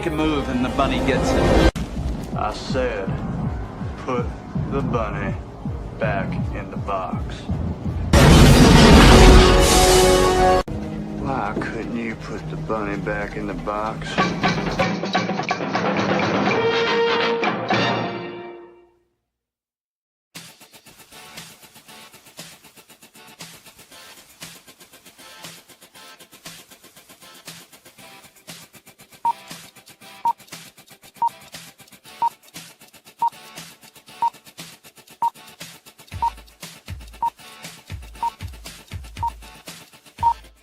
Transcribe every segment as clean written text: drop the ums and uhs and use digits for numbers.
make a move and the bunny gets it. I said, put the bunny back in the box. Why couldn't you put the bunny back in the box?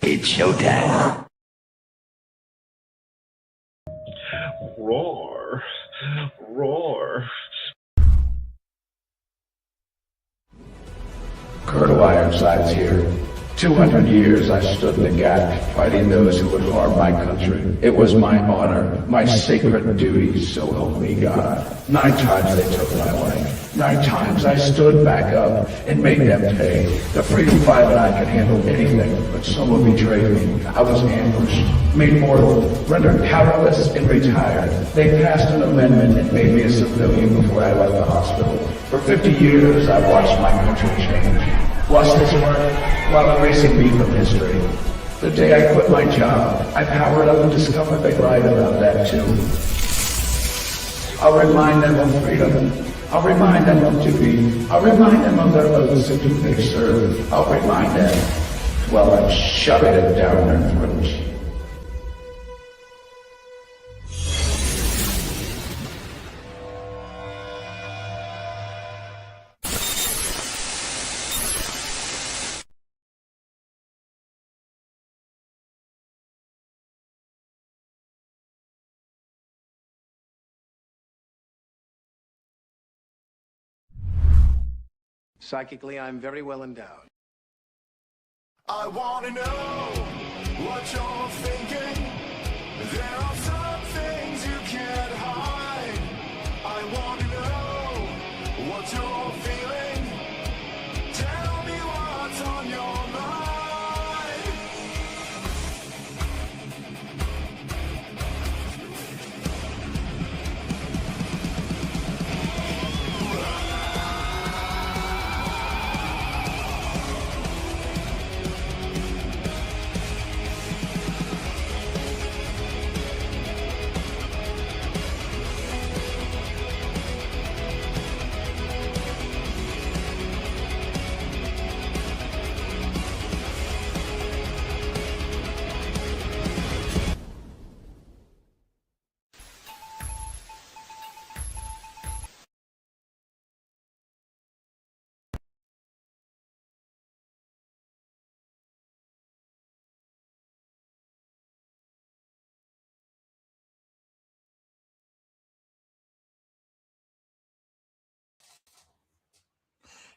It's showtime. Roar. Roar. Colonel Ironsides here. 200 years I stood in the gap, fighting those who would harm my country. It was my honor, my sacred duty, so help me God. 9 times they took my life. 9 times I stood back up and made them pay. The freedom fighter and I could handle anything, but someone betrayed me. I was ambushed, made mortal, rendered powerless, and retired. They passed an amendment that made me a civilian before I left the hospital. For 50 years I watched my country change. Watched this work while erasing me from history. The day I quit my job, I powered up and discovered they lied about that too. I'll remind them of freedom. I'll remind them of duty. I'll remind them of their oaths and who they serve. I'll remind them while I'm shoving it down their throats. Psychically, I'm very well endowed. I wanna know what you're thinking. There are some things you can't hide. I wanna know what you're feeling. Tell me what's on your mind.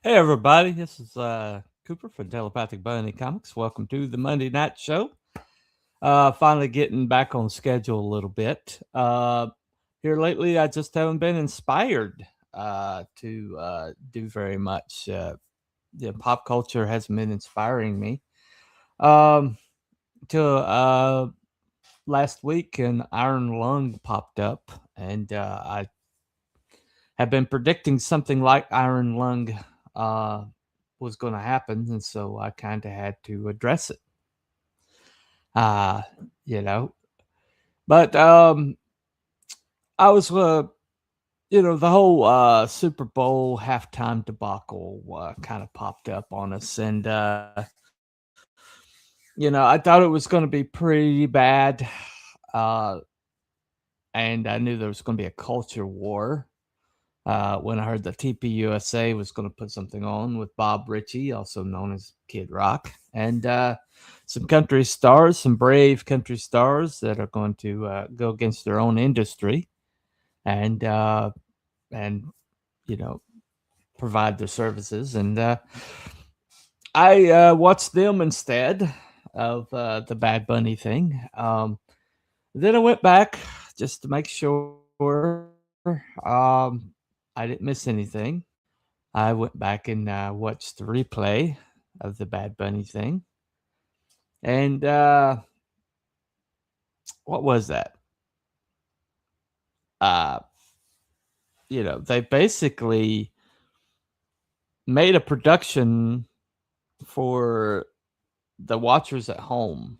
Hey everybody, this is Cooper from Telepathic Bunny Comics. Welcome to the Monday Night Show. Finally getting back on schedule a little bit. Here lately, I just haven't been inspired to do very much. Pop culture hasn't been inspiring me. Till last week, an iron lung popped up, and I have been predicting something like iron lung was going to happen, and so I kind of had to address it. You know, but I was, the whole Super Bowl halftime debacle kind of popped up on us, and I thought it was going to be pretty bad, and I knew there was going to be a culture war. When I heard that TPUSA was going to put something on with Bob Ritchie, also known as Kid Rock, and some country stars, some brave country stars that are going to go against their own industry and provide their services. And I watched them instead of the Bad Bunny thing. Then I went back just to make sure. I didn't miss anything. I went back and watched the replay of the Bad Bunny thing. And what was that? they basically made a production for the watchers at home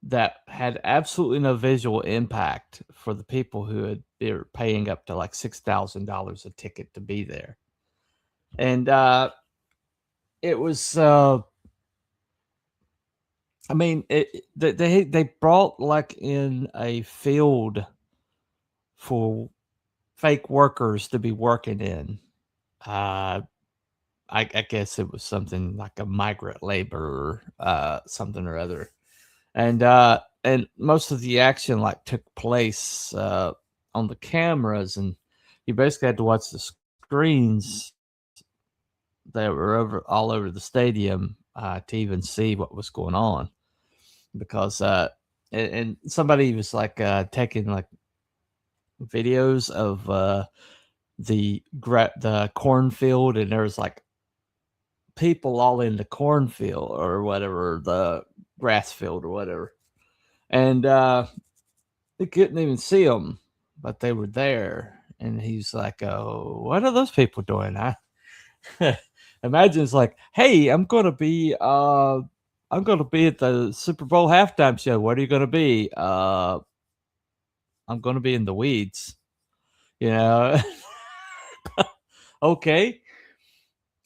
that had absolutely no visual impact for the people who were paying up to like $6,000 a ticket to be there. And it was, they brought like in a field for fake workers to be working in. I guess it was something like a migrant labor, something or other. And most of the action like took place on the cameras, and you basically had to watch the screens that were all over the stadium to even see what was going on, because and somebody was like taking like videos of the cornfield, and there was like people all in the cornfield or whatever, the grass field or whatever, and they couldn't even see them, but they were there. And he's like, "Oh, what are those people doing?" Imagine it's like, "Hey, I'm gonna be at the Super Bowl halftime show. What are you gonna be?" I'm gonna be in the weeds, you know. Okay.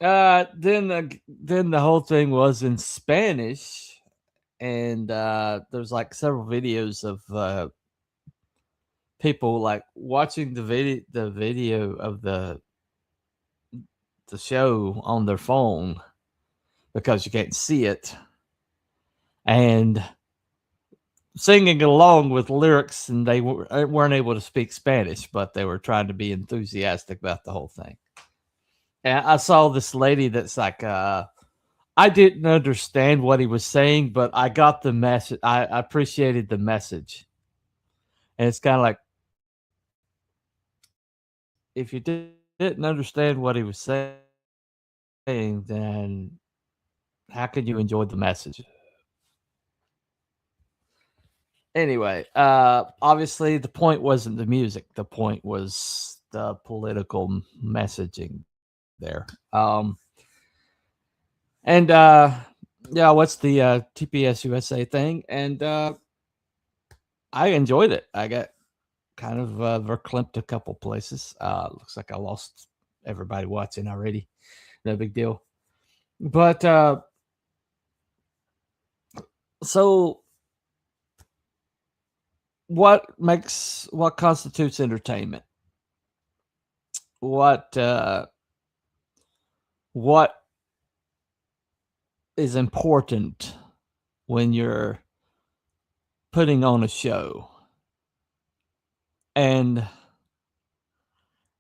Then the whole thing was in Spanish, and there's like several videos of people like watching the video of the show on their phone because you can't see it, and singing along with lyrics, and they weren't able to speak Spanish, but they were trying to be enthusiastic about the whole thing. And I saw this lady that's like, I didn't understand what he was saying, but I got the message. I appreciated the message. And it's kind of like, if you didn't understand what he was saying, then how could you enjoy the message? Anyway, obviously the point wasn't the music. The point was the political messaging there. And yeah, what's the TPS USA thing? And I enjoyed it. I got kind of verklempt a couple places. Looks like I lost everybody watching already. No big deal. But so what constitutes entertainment? What is important when you're putting on a show? And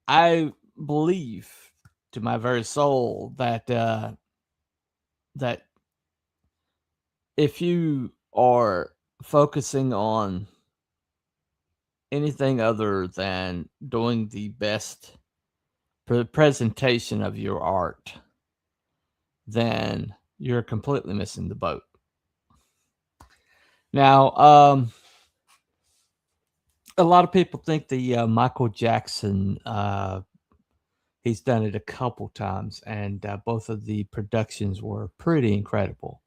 I believe to my very soul that that if you are focusing on anything other than doing the best presentation of your art, then you're completely missing the boat. Now, a lot of people think the Michael Jackson, he's done it a couple times, and both of the productions were pretty incredible.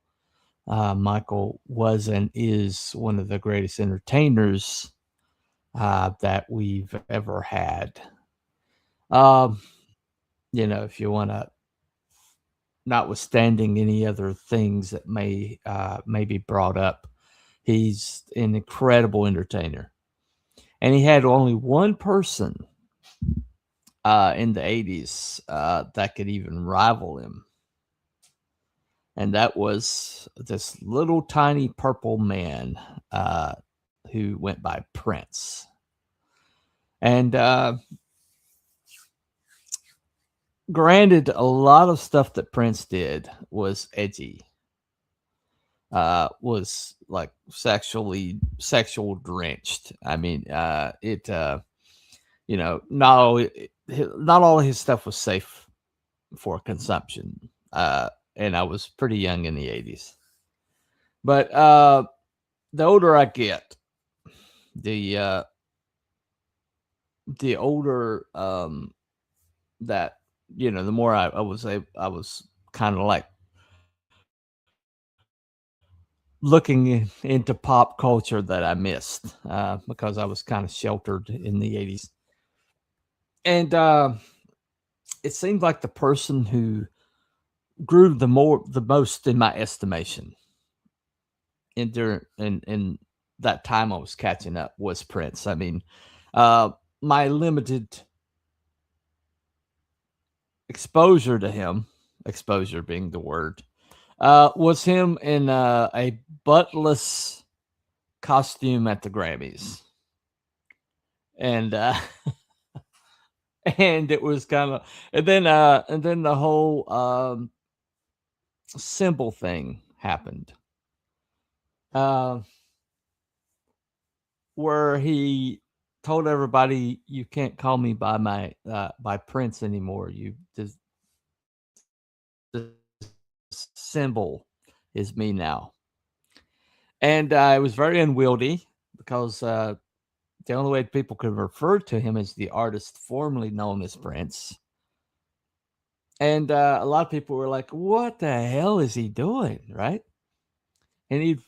Michael was and is one of the greatest entertainers that we've ever had. If you want to, notwithstanding any other things that may be brought up, he's an incredible entertainer. And he had only one person in the 80s that could even rival him. And that was this little tiny purple man who went by Prince. And granted, a lot of stuff that Prince did was edgy. Was like sexual drenched. I mean, not all of his stuff was safe for consumption. And I was pretty young in the 80s. But the older I get, the the older that the more I was kind of like looking into pop culture that I missed because I was kind of sheltered in the 80s. And it seemed like the person who grew the most in my estimation in that time I was catching up was Prince. I mean, my limited exposure to him, exposure being the word, was him in a buttless costume at the Grammys. And and it was kind of and then the whole symbol thing happened. Uh where he told everybody, you can't call me by my by Prince anymore. You the symbol is me now. And it was very unwieldy because the only way people could refer to him as the artist formerly known as Prince. And a lot of people were like, what the hell is he doing? Right. And he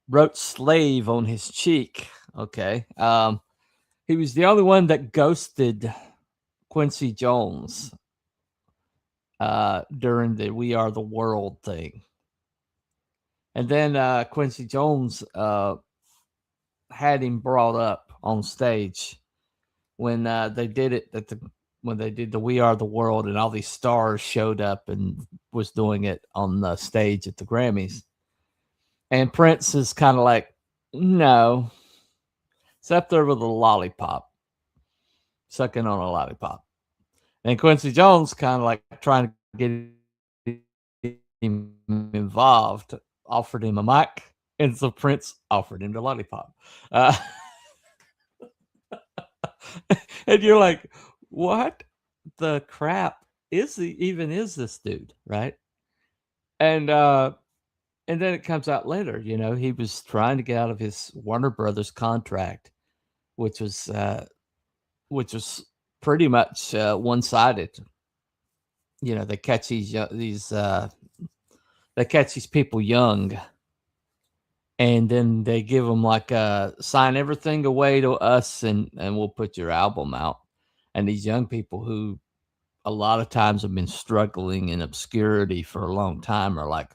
wrote slave on his cheek. Okay. He was the only one that ghosted Quincy Jones during the We Are the World thing. And then Quincy Jones had him brought up on stage when they did it when they did the We Are the World, and all these stars showed up and was doing it on the stage at the Grammys. And Prince is kind of like, no, it's up there with a lollipop, sucking on a lollipop. And Quincy Jones kind of like trying to get him involved, offered him a mic, and so Prince offered him the lollipop. And you're like, what the crap is this dude, right? And then it comes out later, he was trying to get out of his Warner Brothers contract, which was pretty much one-sided. They catch they catch these people young, and then they give them like sign everything away to us, and we'll put your album out. And these young people who a lot of times have been struggling in obscurity for a long time are like,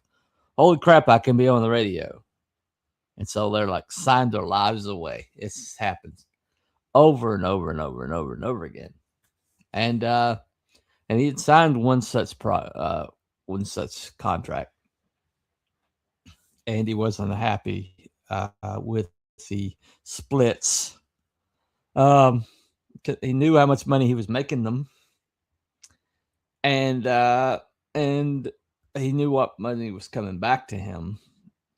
holy crap, I can be on the radio. And so they're like, sign their lives away. It happens over and over and over and over and over again. And he had signed one such contract, and he wasn't happy with the splits. He knew how much money he was making them, and he knew what money was coming back to him,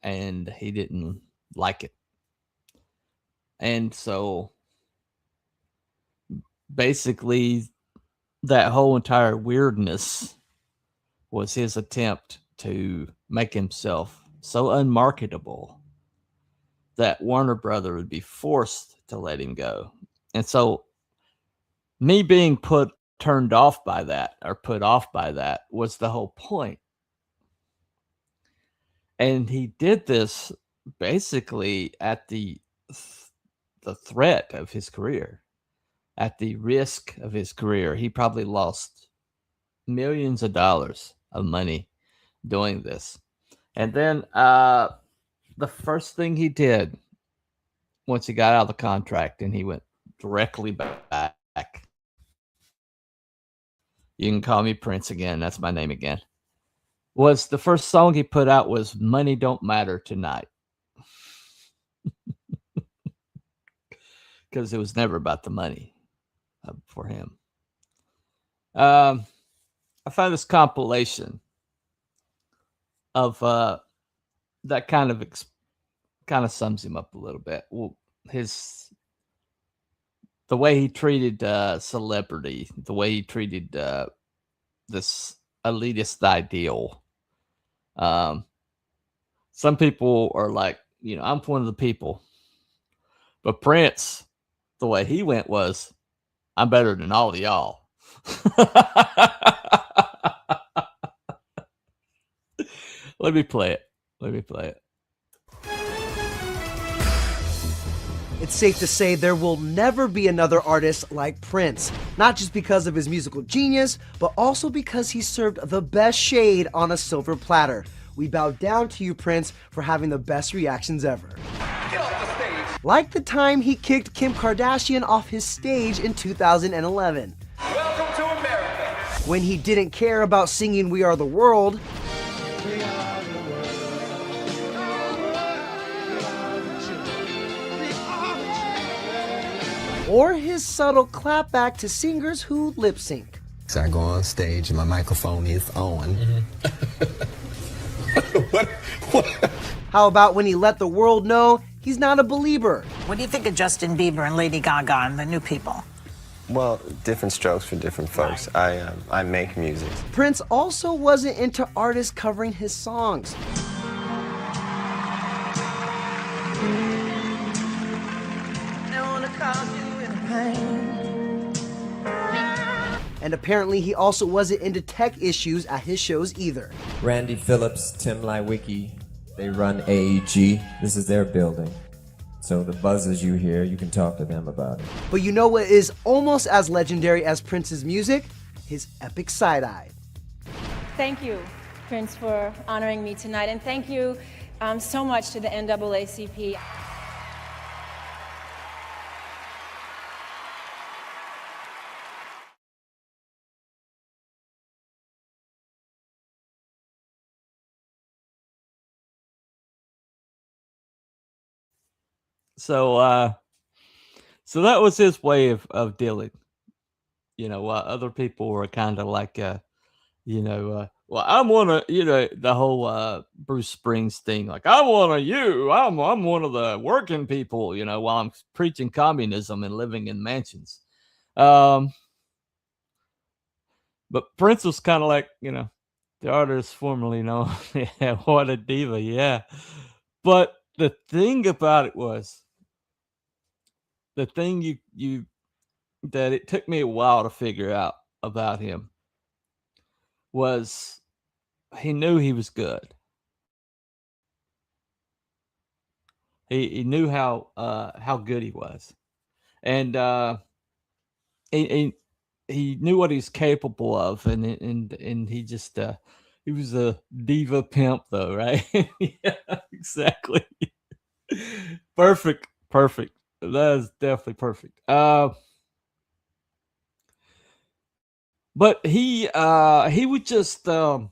and he didn't like it. And so basically that whole entire weirdness was his attempt to make himself so unmarketable that Warner Brother would be forced to let him go. And so me being turned off by that, or put off by that, was the whole point. And he did this basically at the threat of his career, at the risk of his career. He probably lost millions of dollars of money doing this. And then the first thing he did once he got out of the contract, and he went directly back. You can call me Prince again. That's my name again. Was the first song he put out was Money Don't Matter Tonight. Because it was never about the money for him. I found this compilation of that kind of sums him up a little bit. Well, the way he treated celebrity, the way he treated this elitist ideal. Some people are like, I'm one of the people. But Prince, the way he went was, I'm better than all of y'all. Let me play it. It's safe to say there will never be another artist like Prince, not just because of his musical genius, but also because he served the best shade on a silver platter. We bow down to you, Prince, for having the best reactions ever. Get off the stage. Like the time he kicked Kim Kardashian off his stage in 2011. Welcome to America. When he didn't care about singing We Are the World. Or his subtle clapback to singers who lip sync. So I go on stage and my microphone is on. What? How about when he let the world know he's not a believer? What do you think of Justin Bieber and Lady Gaga and the new people? Well, different strokes for different folks. I make music. Prince also wasn't into artists covering his songs. And apparently he also wasn't into tech issues at his shows either. Randy Phillips, Tim Lywicki, they run AEG. This is their building. So the buzzes you hear, you can talk to them about it. But you know what is almost as legendary as Prince's music? His epic side-eye. Thank you, Prince, for honoring me tonight. And thank you so much to the NAACP. So that was his way of dealing. While other people were kind of like, well, I'm one of, the whole Bruce Springsteen, like, I'm one of you. I'm one of the working people, while I'm preaching communism and living in mansions. But Prince was kind of like, the artist formerly known. Yeah, what a diva, yeah. But the thing about it was, the thing that it took me a while to figure out about him was he knew he was good. He knew how good he was, and he knew what he's capable of, and he just he was a diva pimp though, right? Yeah, exactly. Perfect. That is definitely perfect. But he would just hand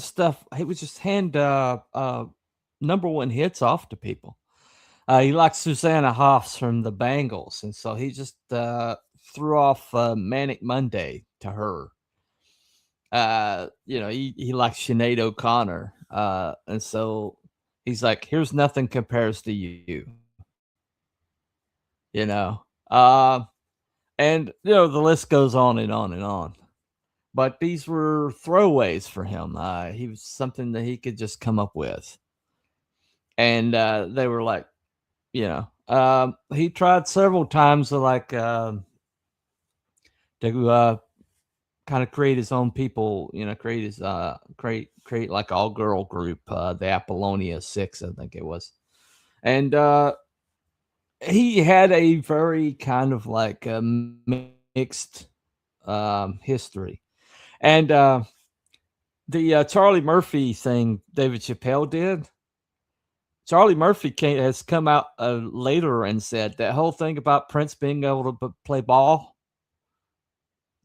stuff. He would just hand number one hits off to people. He liked Susanna Hoffs from the Bangles, and so he just threw off Manic Monday to her. He liked Sinead O'Connor, and so he's like, "Here's Nothing Compares to You." And the list goes on and on and on. But these were throwaways for him. He was something that he could just come up with, and they were like, he tried several times to kind of create his own people, create his create like all girl group, the Apollonia 6, I think it was, and he had a very kind of like mixed history, and the Charlie Murphy thing David Chappelle did. Charlie Murphy has come out later and said that whole thing about Prince being able to play ball,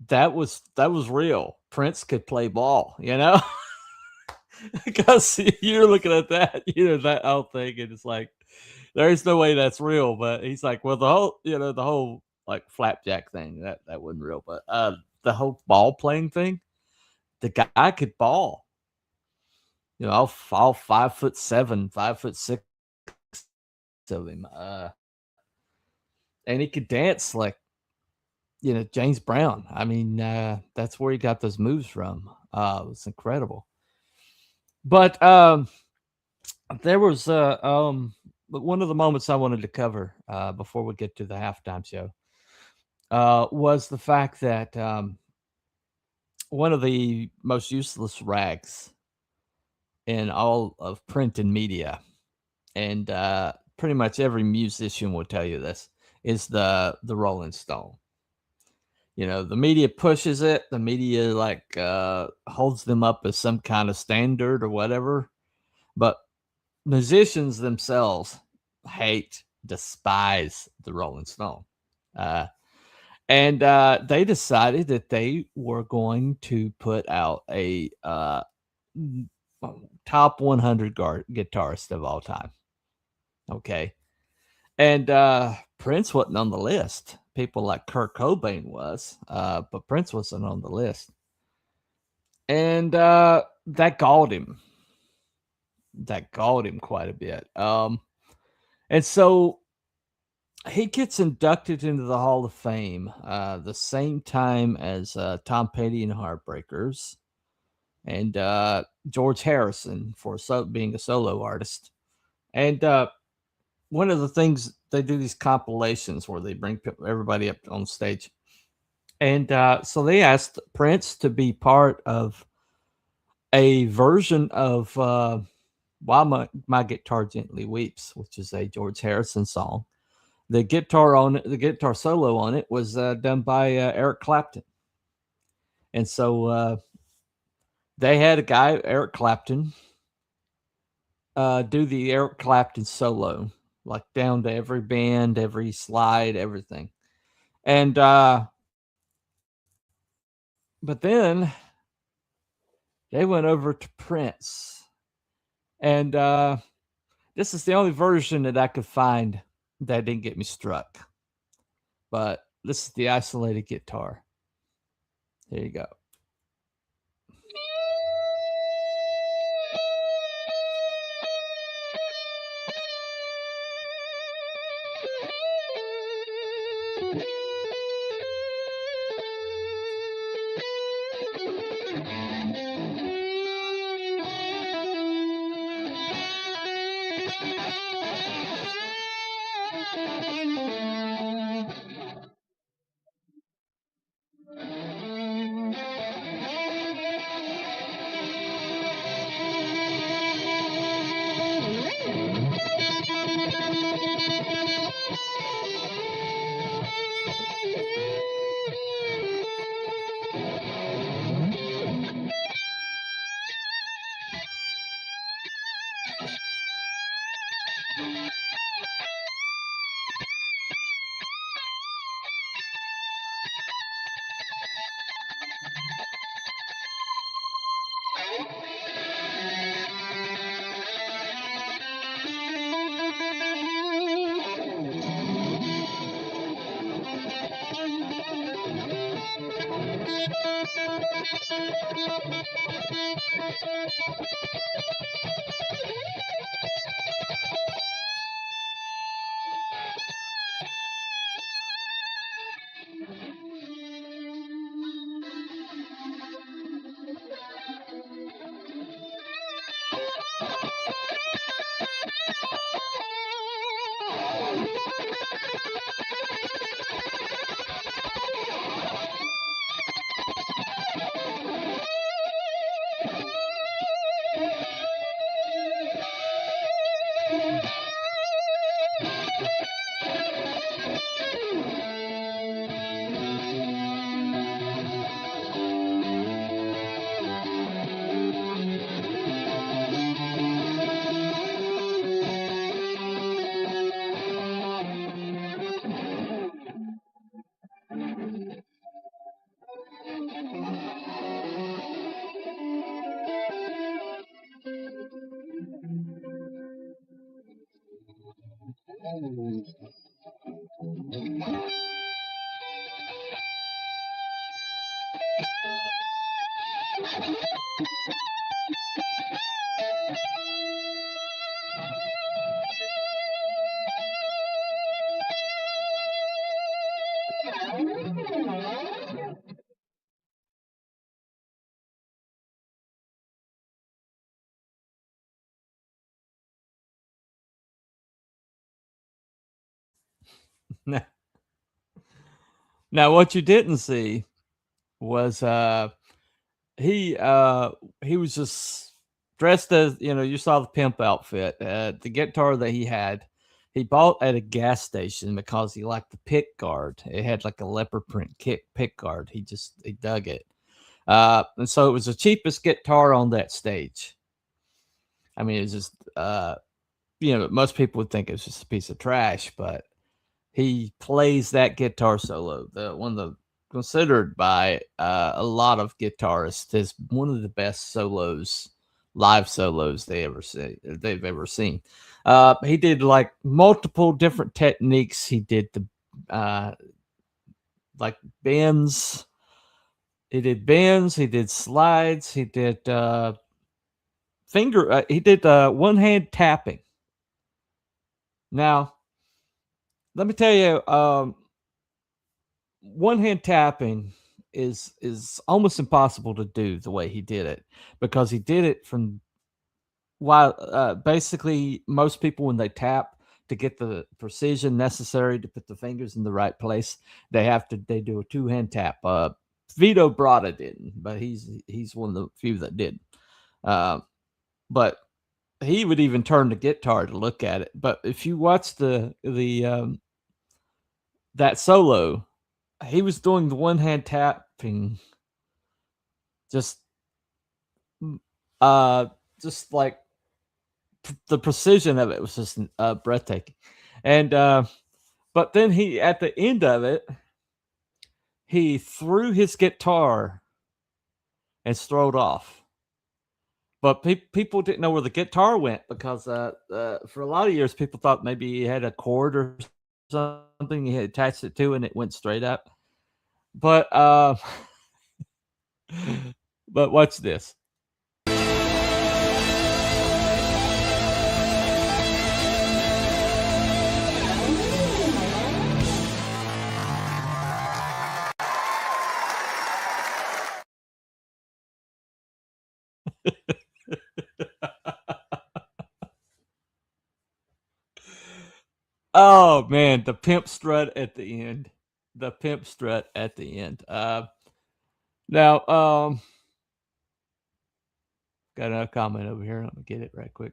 that was real. Prince could play ball, because you're looking at that, that whole thing, and it's like, there's no way that's real. But he's like, well, the whole like flapjack thing, that wasn't real. But the whole ball playing thing, the guy could ball. All 5'7", 5'6" of him, and he could dance like James Brown. I mean, that's where he got those moves from. It was incredible. But there was but one of the moments I wanted to cover before we get to the halftime show was the fact that one of the most useless rags in all of print and media, and pretty much every musician will tell you this, is the Rolling Stone. You know, the media pushes it. The media like holds them up as some kind of standard or whatever. But musicians themselves hate, despise the Rolling Stone. And they decided that they were going to put out a top 100 guitarist of all time. Okay. And Prince wasn't on the list. People like Kurt Cobain was, but Prince wasn't on the list. And that galled him. That galled him quite a bit. And so he gets inducted into the Hall of Fame the same time as Tom Petty and Heartbreakers and George Harrison for being a solo artist. And one of the things, they do these compilations where they bring everybody up on stage. And so they asked Prince to be part of a version of While My Guitar Gently Weeps, which is a George Harrison song. The guitar solo on it was done by Eric Clapton. And so they had a guy, Eric Clapton, do the Eric Clapton solo, like down to every bend, every slide, everything. And but then they went over to Prince. And this is the only version that I could find that didn't get me struck. But this is the isolated guitar. There you go. Now, what you didn't see was he was just dressed as, you saw the pimp outfit. The guitar that he had, he bought at a gas station because he liked the pick guard. It had like a leopard print pick guard. He dug it. And so it was the cheapest guitar on that stage. I mean, it's just most people would think it's just a piece of trash, but he plays that guitar solo, the one of the considered by a lot of guitarists as one of the best live solos they've ever seen. He did like multiple different techniques. He did the like bends. He did bends. He did slides. He did He did one hand tapping. Now, let me tell you, one hand tapping is almost impossible to do the way he did it, because he did it from while basically most people, when they tap to get the precision necessary to put the fingers in the right place, they do a two-hand tap. Vito Bratta didn't, but he's one of the few that did. But he would even turn the guitar to look at it. But if you watch that solo, he was doing the one hand tapping, just like the precision of it was just breathtaking. And but then he, at the end of it, he threw his guitar and strode off. But people didn't know where the guitar went, because for a lot of years people thought maybe he had a cord or something he had attached it to and it went straight up. But but watch this. Oh man, the pimp strut at the end. The pimp strut at the end. Now, got another comment over here. Let me get it right quick.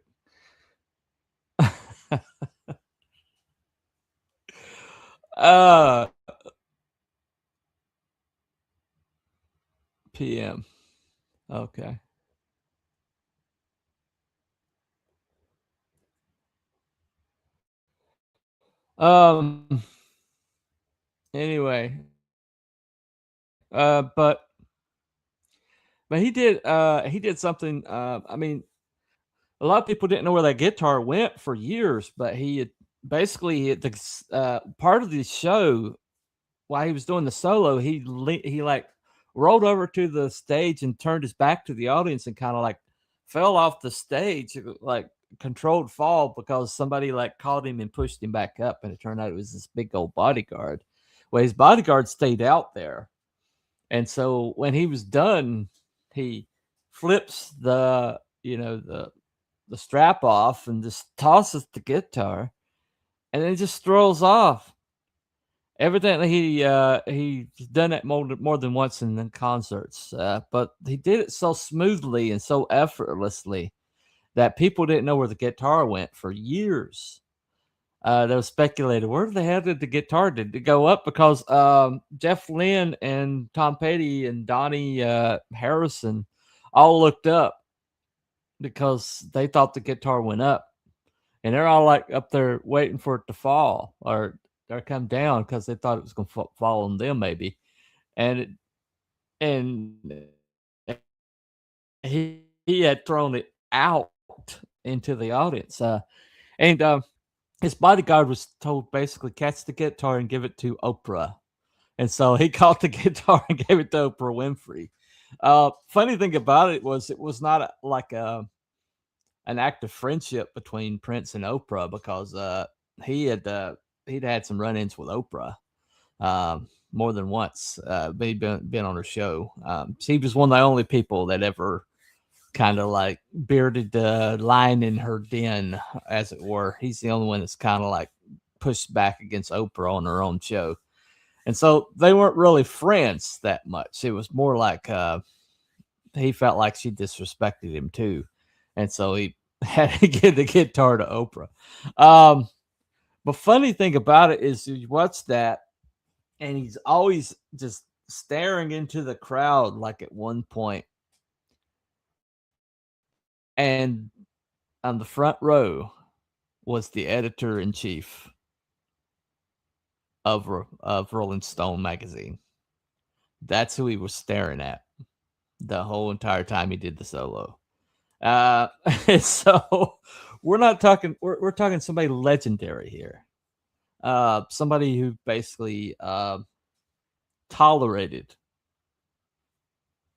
PM. Okay. Anyway, but he did something. I mean, a lot of people didn't know where that guitar went for years, but he had basically part of the show, while he was doing the solo, he like rolled over to the stage and turned his back to the audience and kind of like fell off the stage, like controlled fall, because somebody like caught him and pushed him back up, and it turned out it was this big old bodyguard. Well, his bodyguard stayed out there, and so when he was done, he flips the strap off and just tosses the guitar, and then just strolls off. Evidently, he's done that more than once in the concerts, but he did it so smoothly and so effortlessly that people didn't know where the guitar went for years. They was speculated, where the hell did the guitar did it go up? Because Jeff Lynne and Tom Petty and Donnie Harrison all looked up because they thought the guitar went up, and they're all like up there waiting for it to fall or come down, because they thought it was going to fall on them maybe, and he had thrown it out into the audience, and his bodyguard was told basically catch the guitar and give it to Oprah, and so he caught the guitar and gave it to Oprah Winfrey. Funny thing about it was not like an act of friendship between Prince and Oprah, because he'd had some run-ins with Oprah more than once. He'd been on her show. She was one of the only people that ever kind of like bearded the line in her den, as it were. He's the only one that's kind of like pushed back against Oprah on her own show. And so they weren't really friends that much. It was more like he felt like she disrespected him too. And so he had to give the guitar to Oprah. But funny thing about it is you watch that and he's always just staring into the crowd like at one point. And on the front row was the editor-in-chief of Rolling Stone magazine. That's who he was staring at the whole entire time he did the solo. So we're not talking. We're talking somebody legendary here. Somebody who basically tolerated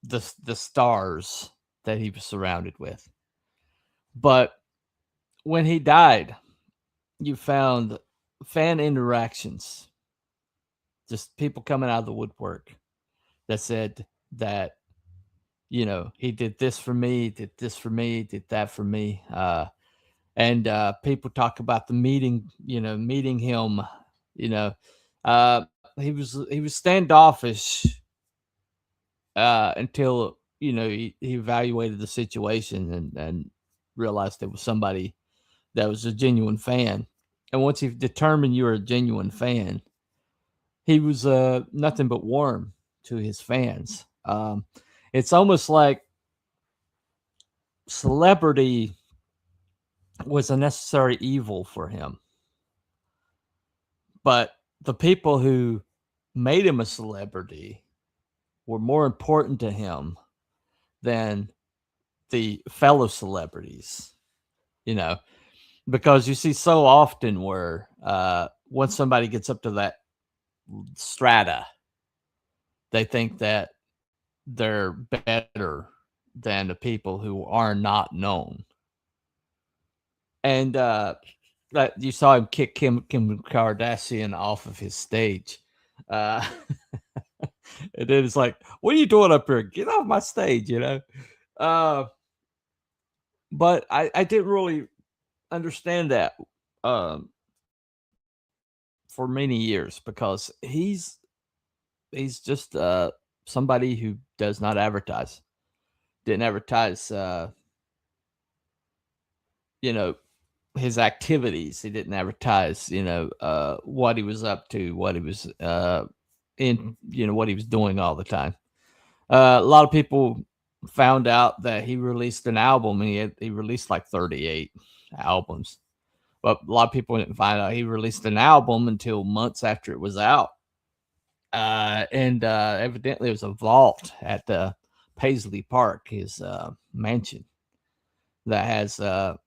the stars that he was surrounded with. But when he died, you found fan interactions, just people coming out of the woodwork that said that, you know, he did this for me, did this for me, did that for me. And people talk about the meeting him, he was standoffish until, he evaluated the situation and realized it was somebody that was a genuine fan. And once he determined you were a genuine fan, he was nothing but warm to his fans. It's almost like celebrity was a necessary evil for him. But the people who made him a celebrity were more important to him than the fellow celebrities, because you see so often where once somebody gets up to that strata, they think that they're better than the people who are not known. And that you saw him kick Kim Kardashian off of his stage. And then it's like, what are you doing up here? Get off my stage, But I didn't really understand that for many years, because he's just somebody who does not advertise. Didn't advertise, his activities. He didn't advertise, what he was up to, what he was what he was doing all the time. A lot of people found out that he released an album, and he released like 38 albums. But a lot of people didn't find out he released an album until months after it was out. And evidently it was a vault at Paisley Park, his mansion, that has a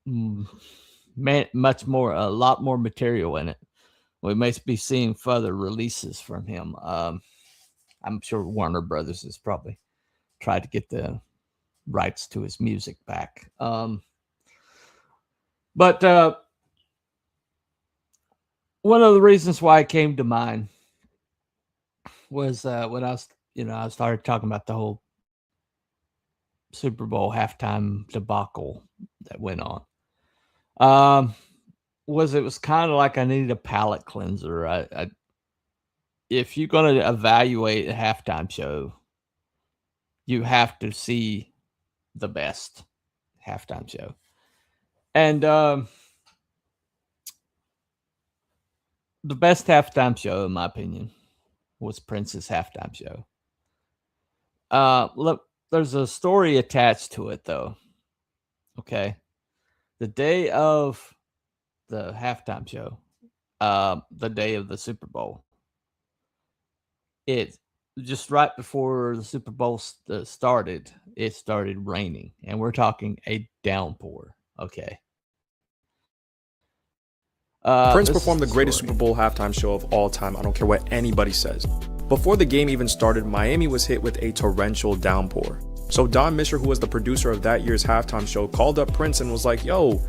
lot more material in it. We may be seeing further releases from him. I'm sure Warner Brothers has probably tried to get the rights to his music back. But one of the reasons why it came to mind was when I started talking about the whole Super Bowl halftime debacle that went on. It was kind of like I needed a palate cleanser. If you're going to evaluate a halftime show, you have to see the best halftime show. And the best halftime show, in my opinion, was Prince's halftime show. Look, there's a story attached to it, though. Okay. The day of the halftime show, the day of the Super Bowl, it just right before the Super Bowl started, it started raining, and we're talking a downpour. Okay. Prince performed the greatest Super Bowl halftime show of all time. I don't care what anybody says. Before the game even started, Miami was hit with a torrential downpour. So Don Misher, who was the producer of that year's halftime show, called up Prince and was like, yo,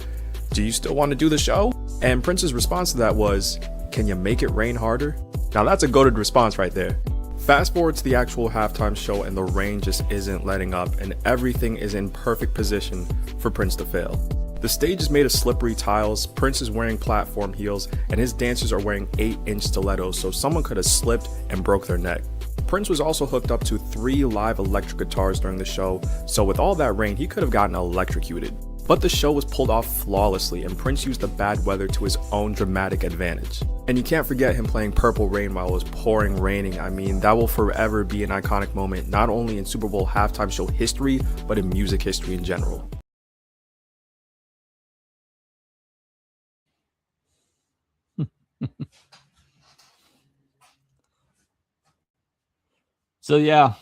do you still want to do the show? And Prince's response to that was, can you make it rain harder? Now that's a goated response right there. Fast forward to the actual halftime show, and the rain just isn't letting up, and everything is in perfect position for Prince to fail. The stage is made of slippery tiles, Prince is wearing platform heels, and his dancers are wearing 8-inch stilettos, so someone could have slipped and broke their neck. Prince was also hooked up to 3 live electric guitars during the show, so with all that rain, he could have gotten electrocuted. But the show was pulled off flawlessly, and Prince used the bad weather to his own dramatic advantage. And you can't forget him playing Purple Rain while it was pouring raining. I mean, that will forever be an iconic moment, not only in Super Bowl halftime show history, but in music history in general. So yeah.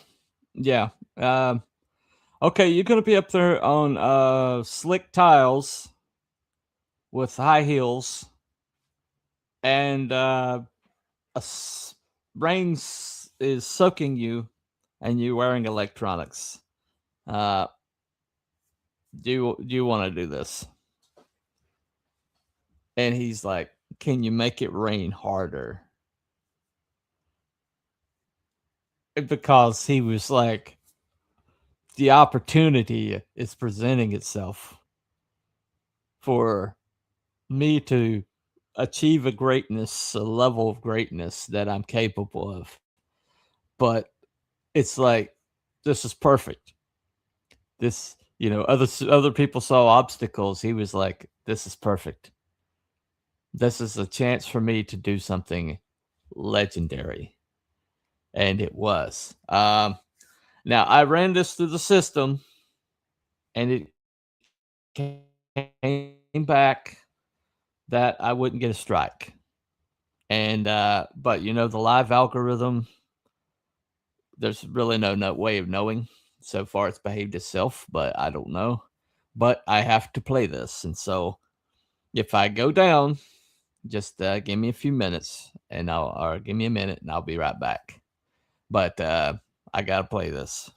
Okay, you're gonna be up there on slick tiles with high heels, and rain is soaking you, and you're wearing electronics. Do you want to do this? And he's like, "Can you make it rain harder?" Because he was like, the opportunity is presenting itself for me to achieve a level of greatness that I'm capable of. But it's like, this is perfect. This, other people saw obstacles. He was like, this is perfect. This is a chance for me to do something legendary. And it was. Now, I ran this through the system, and it came back that I wouldn't get a strike. And but the live algorithm, there's really no way of knowing. So far it's behaved itself, but I don't know. But I have to play this, and so if I go down, just give me a few minutes, or give me a minute, and I'll be right back. But I gotta play this.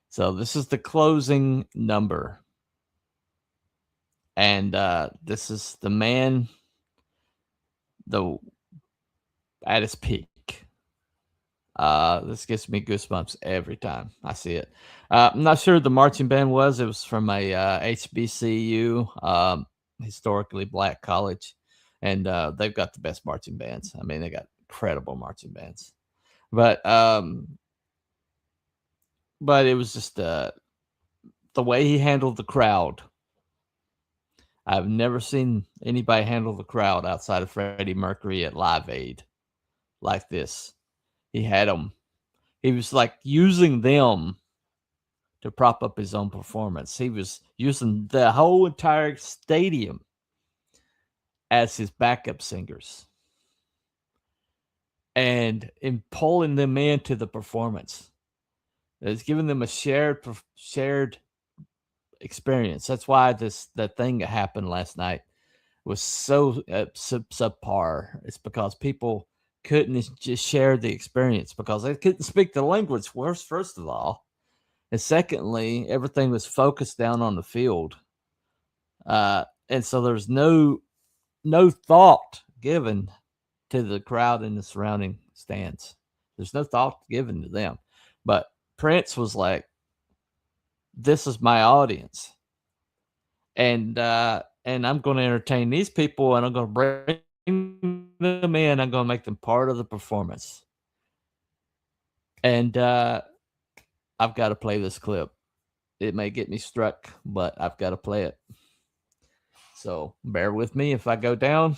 So this is the closing number. And this is the man at his peak. This gives me goosebumps every time I see it. I'm not sure who the marching band was. It was from a HBCU, historically black college. And they've got the best marching bands. I mean, they got incredible marching bands. But it was just the way he handled the crowd. I've never seen anybody handle the crowd outside of Freddie Mercury at Live Aid like this. He had them. He was like using them to prop up his own performance. He was using the whole entire stadium as his backup singers. And in pulling them into the performance. It's giving them a shared experience. That's why that thing that happened last night was so subpar. It's because people couldn't just share the experience because they couldn't speak the language first of all. And secondly, everything was focused down on the field. And so there's no thought given to the crowd in the surrounding stands. There's no thought given to them. But Prince was like, this is my audience. And I'm going to entertain these people, and I'm going to bring them in. I'm going to make them part of the performance. And I've got to play this clip. It may get me struck, but I've got to play it. So bear with me. If I go down,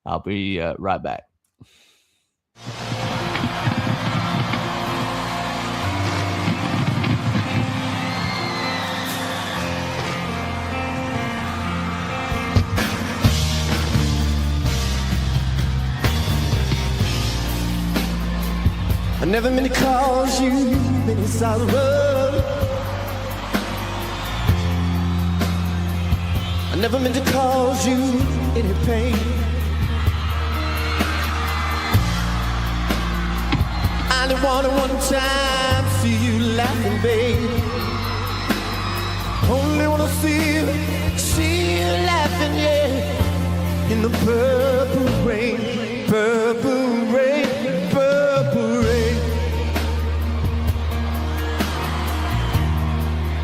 I'll be right back. I never meant to cause you any sorrow. I never meant to cause you any pain. I only wanted one time to see you laughing, babe. Only wanna see you laughing, yeah. In the purple rain, purple rain, purple rain.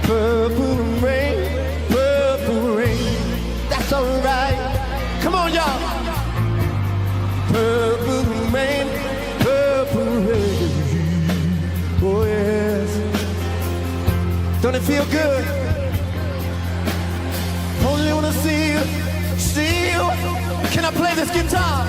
Purple rain, purple rain. Don't it feel good? Only wanna see you. Can I play this guitar?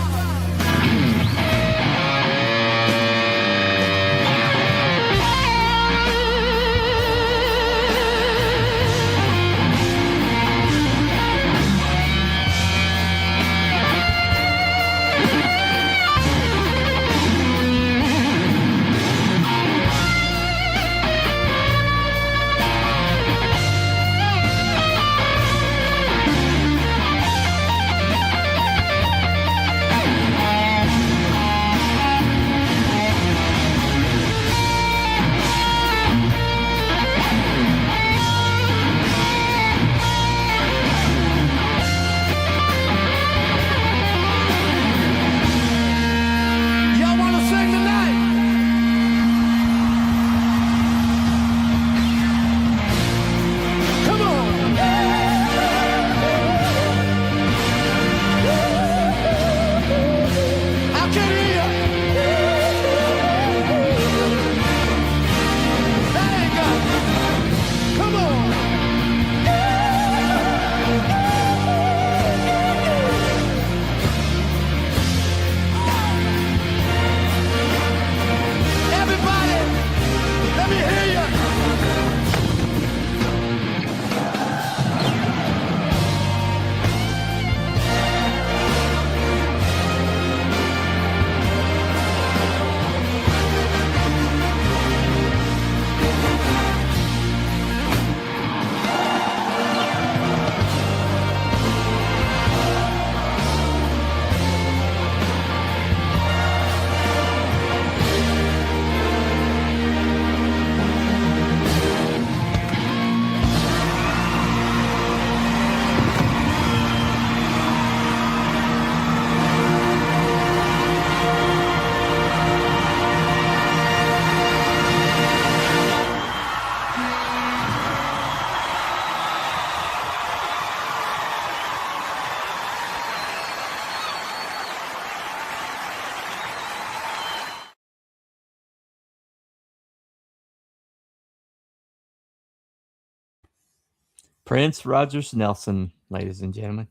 Prince Rogers Nelson, ladies and gentlemen.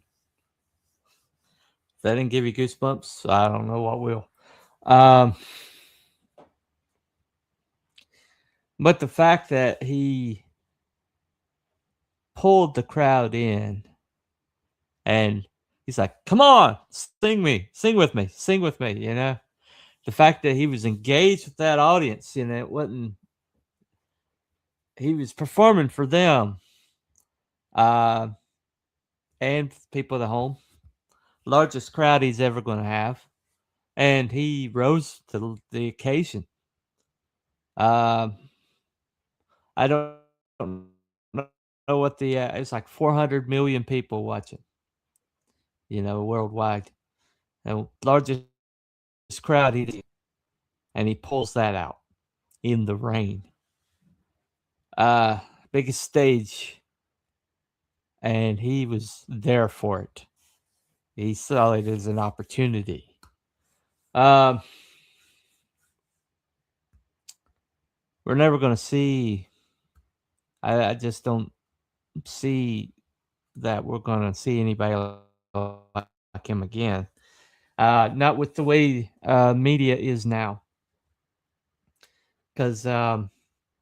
If that didn't give you goosebumps, I don't know what will. But the fact that he pulled the crowd in and he's like, come on, sing with me, you know? The fact that he was engaged with that audience, you know, it wasn't, he was performing for them. And people at home, largest crowd he's ever going to have, and he rose to the occasion. I don't know what the it's like 400 million people watching, you know, worldwide, and largest crowd he did, and he pulls that out in the rain. Biggest stage. And he was there for it. He saw it as an opportunity. We're never going to see. I just don't see that we're going to see anybody like him again. Not with the way media is now. Because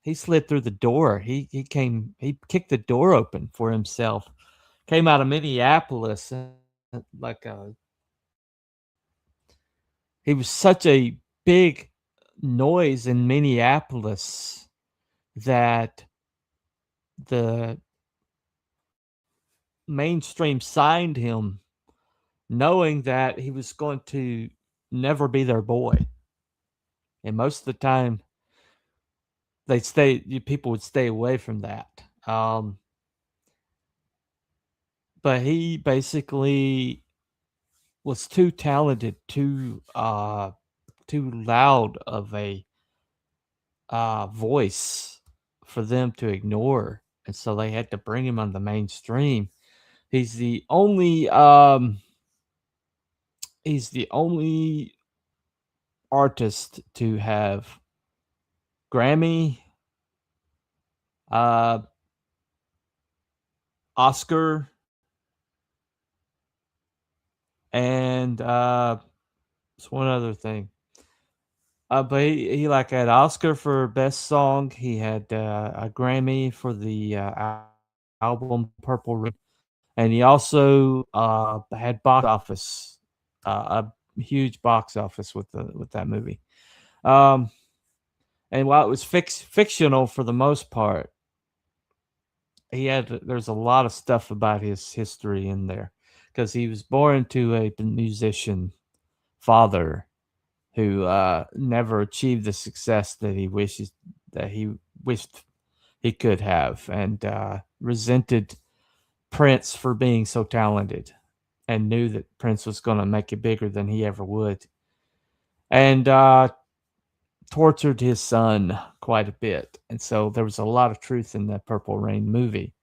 he slid through the door. He kicked the door open for himself. Came out of Minneapolis he was such a big noise in Minneapolis that the mainstream signed him knowing that he was going to never be their boy. And most of the time people would stay away from that. But he basically was too talented, too loud of a voice for them to ignore, and so they had to bring him on the mainstream. He's the only artist to have Grammy, Oscar, and it's one other thing. But he like had Oscar for best song. He had a Grammy for the album Purple Rain, and he also had box office, a huge box office with that movie. Um, and while it was fictional for the most part, there's a lot of stuff about his history in there because he was born to a musician father who never achieved the success that he wished he could have, and resented Prince for being so talented, and knew that Prince was going to make it bigger than he ever would, and tortured his son quite a bit. And so there was a lot of truth in that Purple Rain movie,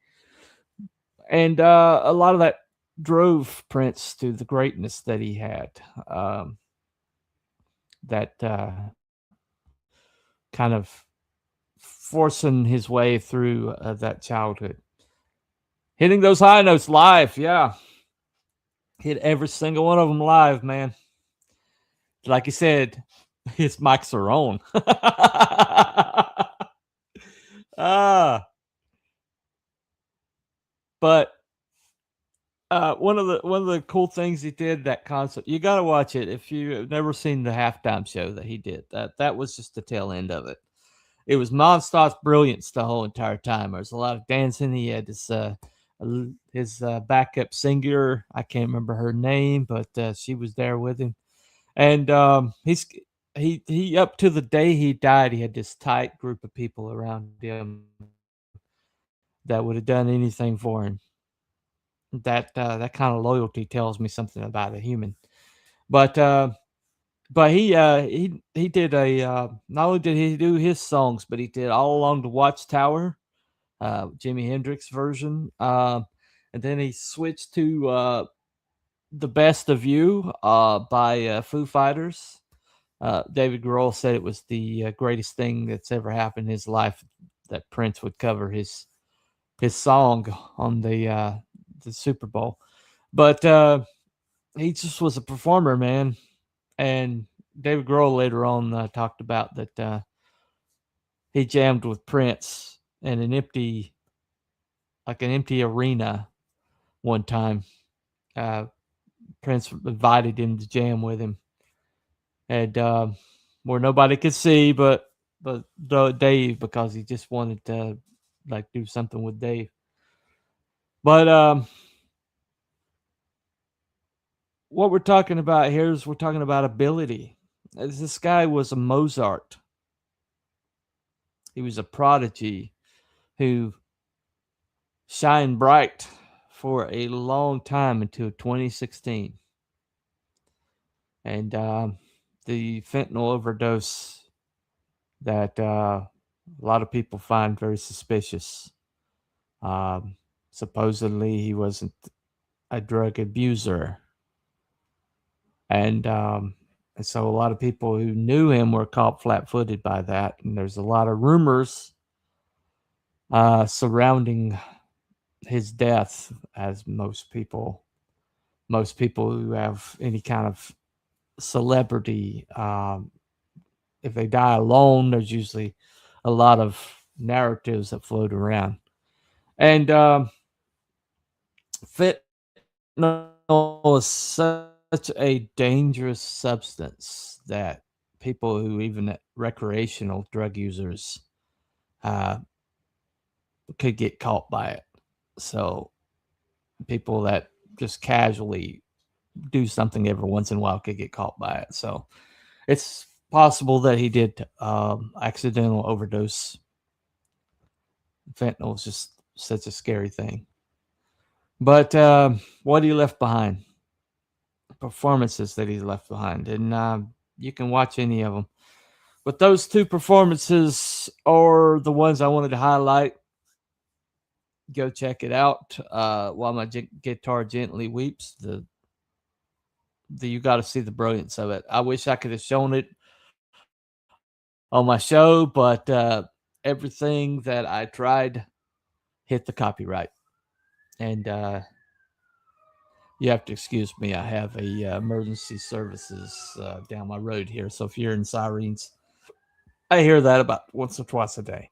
and a lot of that drove Prince to the greatness that he had. That kind of forcing his way through that childhood, hitting those high notes live. Yeah, hit every single one of them live, man. Like you said, his mics are on. But one of the cool things he did, that concert, you got to watch it if you have never seen the halftime show that he did. That was just the tail end of it. It was nonstop brilliance the whole entire time. There was a lot of dancing. He had his backup singer. I can't remember her name, but she was there with him. And he up to the day he died, he had this tight group of people around him that would have done anything for him. That kind of loyalty tells me something about a human. But he did not only did he do his songs, but he did All Along the Watchtower, Jimi Hendrix version, and then he switched to The Best of You by Foo Fighters. David Grohl said it was the greatest thing that's ever happened in his life, that Prince would cover his song on the Super Bowl. But he just was a performer, man. And David Grohl later on talked about that he jammed with Prince in an empty arena one time. Prince invited him to jam with him, and where nobody could see but Dave, because he just wanted to do something with Dave. But what we're talking about here is we're talking about ability. This guy was a Mozart. He was a prodigy who shined bright for a long time until 2016. And the fentanyl overdose that a lot of people find very suspicious. Supposedly he wasn't a drug abuser. And so a lot of people who knew him were caught flat-footed by that. And there's a lot of rumors surrounding his death, as most people who have any kind of celebrity, if they die alone, there's usually a lot of narratives that float around. And fentanyl is such a dangerous substance that people who, even recreational drug users, could get caught by it. So people that just casually do something every once in a while could get caught by it. So it's possible that he did accidental overdose. Fentanyl is just such a scary thing. But what he left behind, performances that he left behind, and you can watch any of them. But those two performances are the ones I wanted to highlight. Go check it out. While My Guitar Gently Weeps. You got to see the brilliance of it. I wish I could have shown it on my show, but everything that I tried hit the copyright. And you have to excuse me. I have a emergency services down my road here. So if you're in sirens, I hear that about once or twice a day.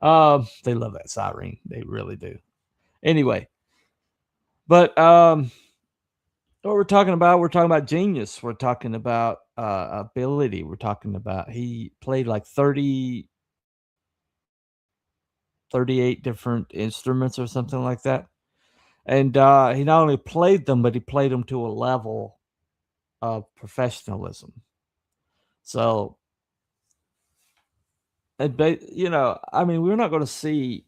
They love that siren. They really do. Anyway, but what we're talking about genius. We're talking about ability. We're talking about he played like 38 different instruments or something like that. And he not only played them, but he played them to a level of professionalism. So, you know, I mean, we're not going to see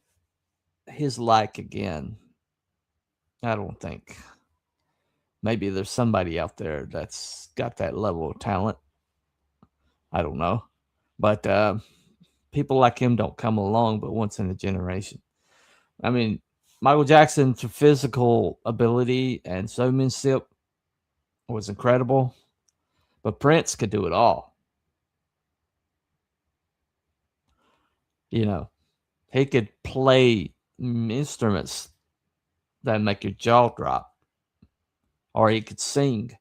his like again. I don't think. Maybe there's somebody out there that's got that level of talent. I don't know. But people like him don't come along but once in a generation. I mean, Michael Jackson's physical ability and showmanship was incredible, but Prince could do it all. You know, he could play instruments that make your jaw drop, or he could sing,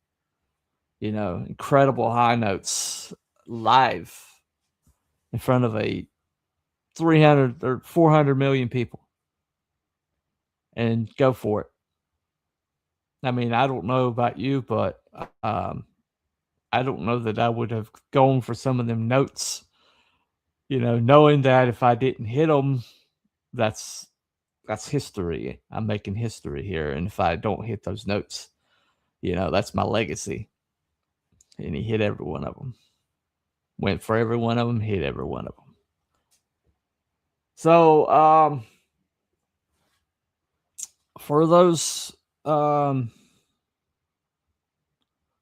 you know, incredible high notes live in front of a 300 or 400 million people and go for it. I mean, I don't know about you, but I don't know that I would have gone for some of them notes, you know, knowing that if I didn't hit them, that's history. I'm making history here. And if I don't hit those notes, you know, that's my legacy. And he hit every one of them. Went for every one of them, hit every one of them. So, for those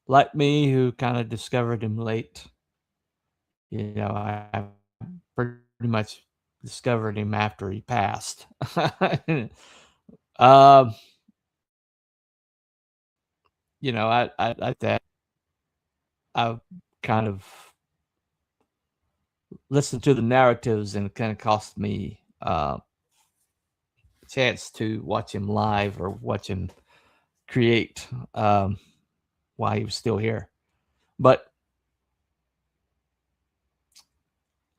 like me who kind of discovered him late, you know, I pretty much discovered him after he passed. You know, I that I kind of listened to the narratives, and it kind of cost me a chance to watch him live or watch him create while he was still here. But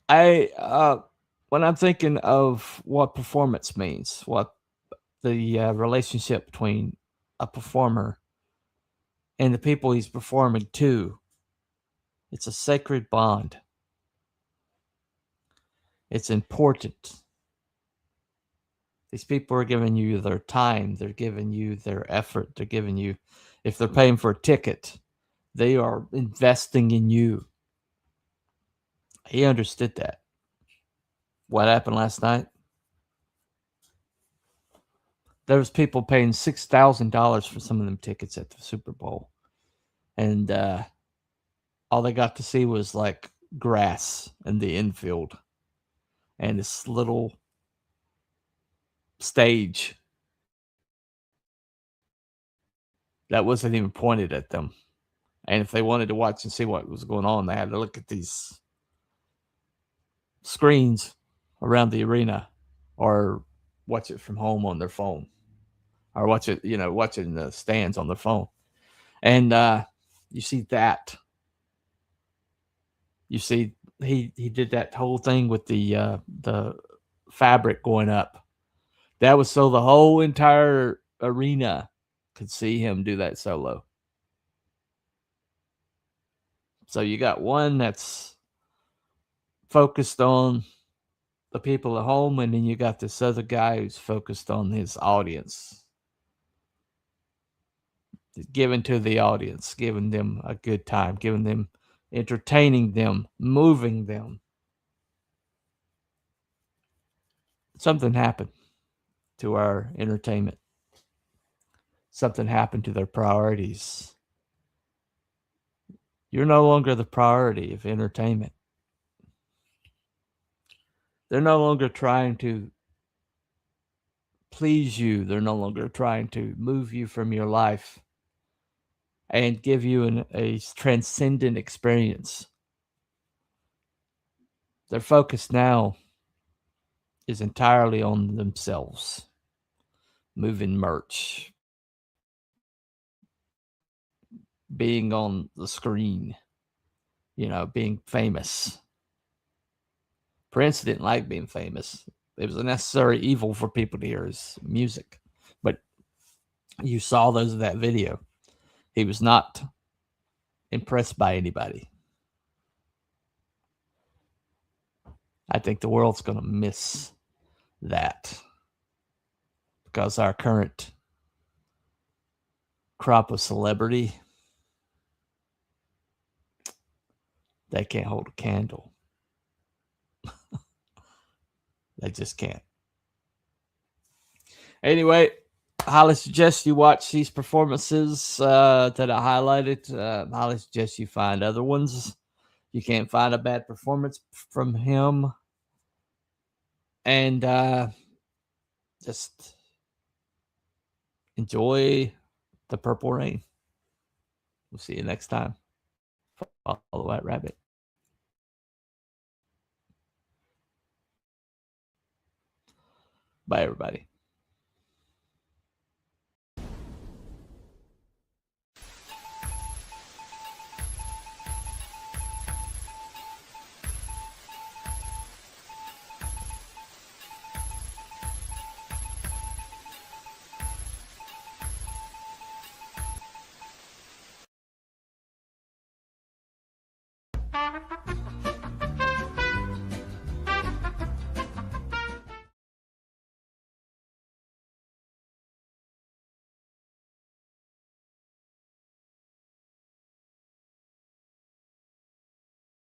when I'm thinking of what performance means, what the relationship between a performer and the people he's performing to, it's a sacred bond. It's important. These people are giving you their time. They're giving you their effort. They're giving you, if they're paying for a ticket, they are investing in you. He understood that. What happened last night? There was people paying $6,000 for some of them tickets at the Super Bowl. And all they got to see was like grass in the infield and this little stage that wasn't even pointed at them. And if they wanted to watch and see what was going on, they had to look at these screens around the arena or watch it from home on their phone or watch it, you know, watch it in the stands on their phone. And you see that. You see he did that whole thing with the fabric going up. That was so the whole entire arena could see him do that solo. So you got one that's focused on the people at home, and then you got this other guy who's focused on his audience. Giving to the audience, giving them a good time, giving them, entertaining them, moving them. Something happened to our entertainment. Something happened to their priorities. You're no longer the priority of entertainment. They're no longer trying to please you. They're no longer trying to move you from your life and give you a transcendent experience. Their focus now is entirely on themselves. moving merch, being on the screen, being famous. Prince didn't like being famous. It was a necessary evil for people to hear his music. But you saw those of that video. He was not impressed by anybody. I think the world's going to miss that because our current crop of celebrity, they can't hold a candle. They just can't. Anyway, I highly suggest you watch these performances that I highlighted. Highly suggest you find other ones. You can't find a bad performance from him. And just enjoy the Purple Rain. We'll see you next time. Follow the White Rabbit. Bye, everybody.